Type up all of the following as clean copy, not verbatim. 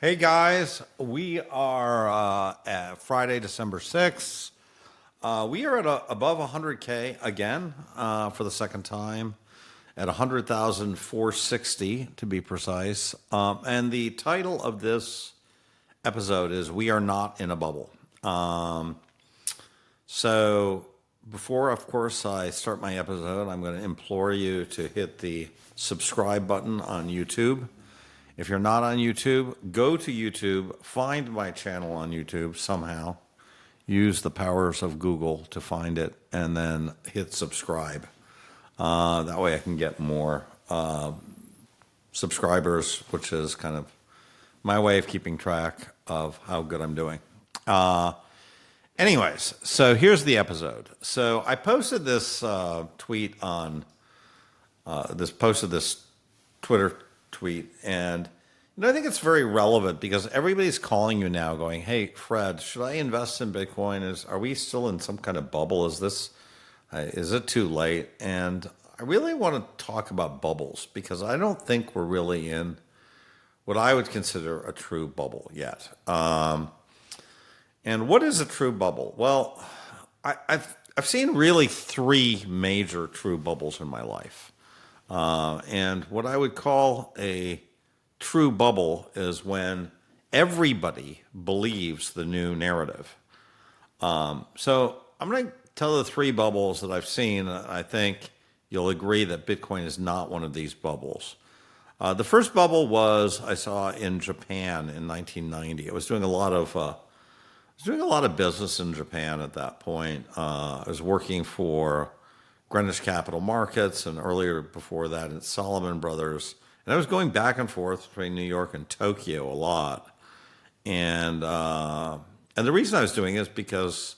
Hey guys, we are at Friday, December 6th. We are at above 100K again for the second time at 100,460 to be precise. And the title of this episode is We Are Not in a Bubble. So before, of course, I start my episode, I'm going to implore you to hit the subscribe button on YouTube. If you're not on YouTube, go to YouTube, find my channel on YouTube somehow, use the powers of Google to find it, and then hit subscribe. That way I can get more subscribers, which is kind of my way of keeping track of how good I'm doing. Anyways, so here's the episode. So I posted this tweet on this Twitter tweet, and I think it's very relevant because everybody's calling you now going, hey Fred, should I invest in Bitcoin? Are we still in some kind of bubble? Is it too late? And I really want to talk about bubbles because I don't think we're really in what I would consider a true bubble yet. And what is a true bubble? Well, I've seen really three major true bubbles in my life. And what I would call a true bubble is when everybody believes the new narrative. So I'm going to tell the three bubbles that I've seen. I think you'll agree that Bitcoin is not one of these bubbles. The first bubble I saw in Japan in 1990. I was doing a lot of business in Japan at that point. I was working for Greenwich Capital Markets, and earlier before that at Salomon Brothers. And I was going back and forth between New York and Tokyo a lot. And the reason I was doing it is because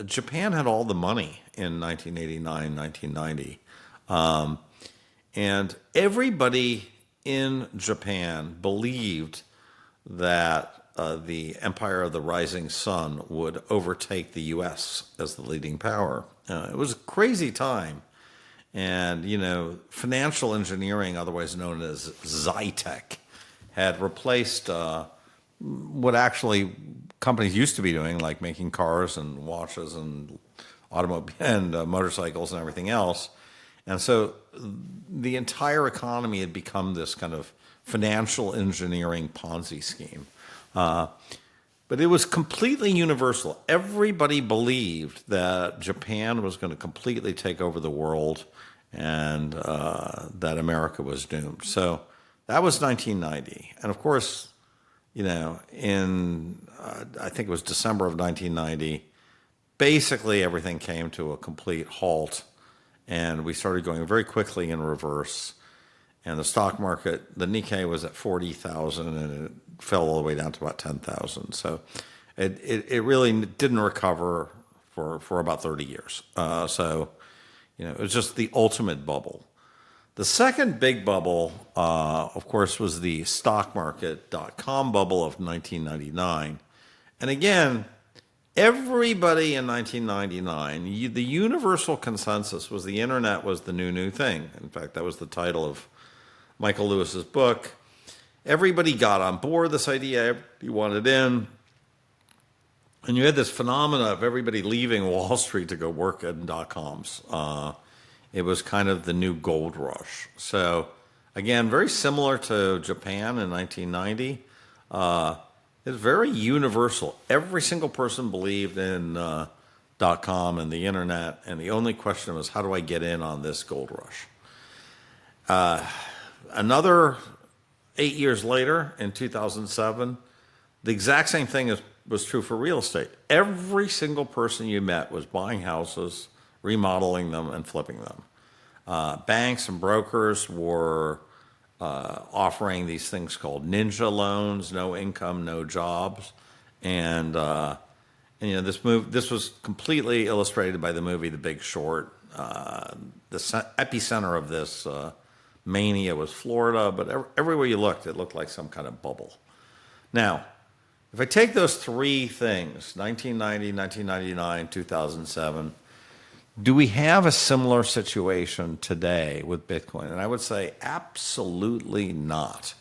Japan had all the money in 1989, 1990. And everybody in Japan believed that the Empire of the Rising Sun would overtake the U.S. as the leading power. It was a crazy time. And, financial engineering, otherwise known as Zai-Tech, had replaced what actually companies used to be doing, like making cars and watches and motorcycles and everything else. And so the entire economy had become this kind of financial engineering Ponzi scheme. But it was completely universal. Everybody believed that Japan was going to completely take over the world and that America was doomed. So that was 1990. And of course, I think it was December of 1990, basically everything came to a complete halt. And we started going very quickly in reverse. And the stock market, the Nikkei was at 40,000 and it fell all the way down to about 10,000. So it really didn't recover for about 30 years. It was just the ultimate bubble. The second big bubble, of course, was the stock market.com bubble of 1999. And again, everybody in 1999, the universal consensus was the internet was the new thing. In fact, that was the title of Michael Lewis's book. Everybody got on board this idea. Everybody wanted in. And you had this phenomena of everybody leaving Wall Street to go work at .coms. It was kind of the new gold rush. So, again, very similar to Japan in 1990. It's very universal. Every single person believed in .com and the internet, and the only question was, how do I get in on this gold rush? Another 8 years later, in 2007, the exact same thing was true for real estate. Every single person you met was buying houses, remodeling them, and flipping them. Banks and brokers were offering these things called ninja loans, no income, no jobs. And this was completely illustrated by the movie The Big Short. The epicenter of this mania was Florida, but everywhere you looked, it looked like some kind of bubble. Now, if I take those three things, 1990, 1999, 2007, do we have a similar situation today with Bitcoin? And I would say absolutely not.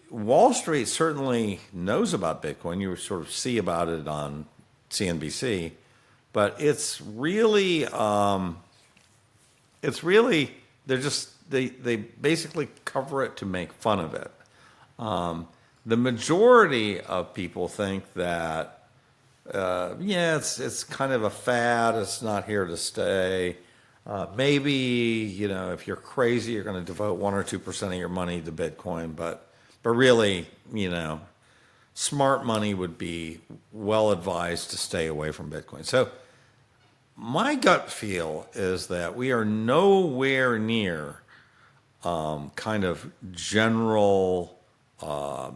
Wall Street certainly knows about Bitcoin. You sort of see about it on CNBC, but they basically cover it to make fun of it. The majority of people think that, it's kind of a fad. It's not here to stay. Maybe, if you're crazy, you're going to devote 1 or 2% of your money to Bitcoin, but really, smart money would be well advised to stay away from Bitcoin. So my gut feel is that we are nowhere near kind of general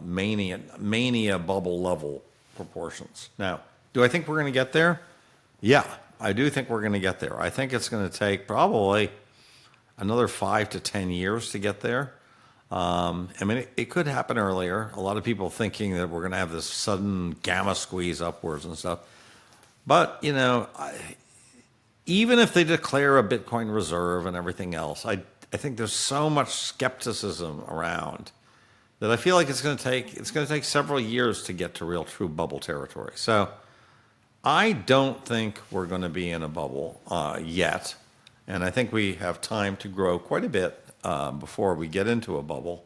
mania bubble level proportions. Now, do I think we're going to get there? Yeah, I do think we're going to get there. I think it's going to take probably another 5 to 10 years to get there. It could happen earlier. A lot of people thinking that we're going to have this sudden gamma squeeze upwards and stuff. But, even if they declare a Bitcoin reserve and everything else, I think there's so much skepticism around that I feel like it's going to take several years to get to real true bubble territory. So I don't think we're going to be in a bubble yet. And I think we have time to grow quite a bit before we get into a bubble.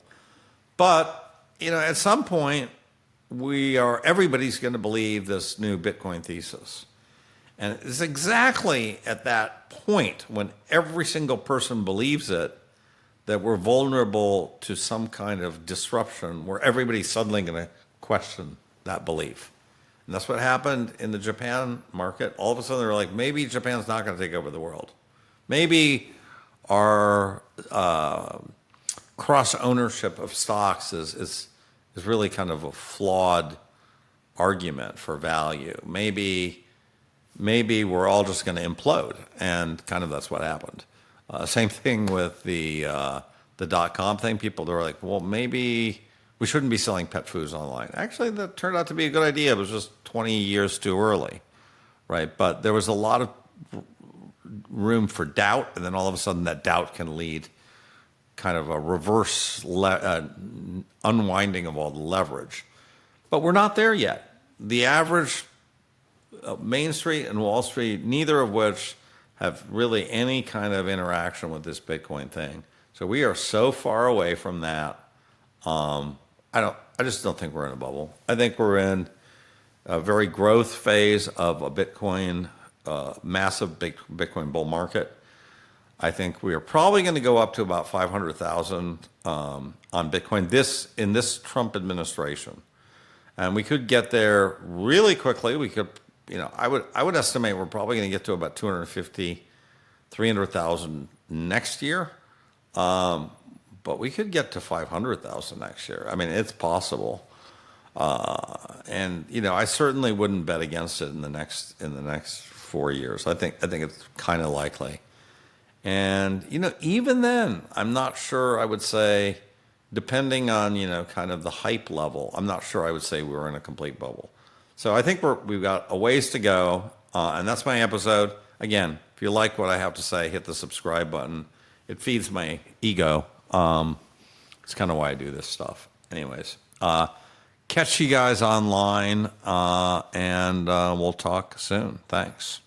But, at some point, everybody's going to believe this new Bitcoin thesis. And it's exactly at that point when every single person believes it that we're vulnerable to some kind of disruption where everybody's suddenly going to question that belief. And that's what happened in the Japan market. All of a sudden, they're like, maybe Japan's not going to take over the world. Maybe our cross-ownership of stocks is really kind of a flawed argument for value. Maybe we're all just going to implode, and kind of that's what happened. Same thing with the .com thing. People were like, well, maybe we shouldn't be selling pet foods online. Actually, that turned out to be a good idea. It was just 20 years too early, right? But there was a lot of room for doubt, and then all of a sudden that doubt can lead kind of a reverse unwinding of all the leverage. But we're not there yet. The average Main Street and Wall Street, neither of which have really any kind of interaction with this Bitcoin thing. So we are so far away from that. I just don't think we're in a bubble. I think we're in a very growth phase of a Bitcoin, massive Bitcoin bull market. I think we are probably going to go up to about 500,000 on Bitcoin in this Trump administration, and we could get there really quickly. We could, I would estimate we're probably going to get to about 250, 300,000 next year, but we could get to 500,000 next year. I mean, it's possible, and I certainly wouldn't bet against it in the next 4 years. I think it's kind of likely. And, even then, I'm not sure I would say, depending on, kind of the hype level, I'm not sure I would say we're in a complete bubble. So I think we've got a ways to go. And that's my episode. Again, if you like what I have to say, hit the subscribe button. It feeds my ego. It's kind of why I do this stuff. Anyways, catch you guys online, and we'll talk soon. Thanks.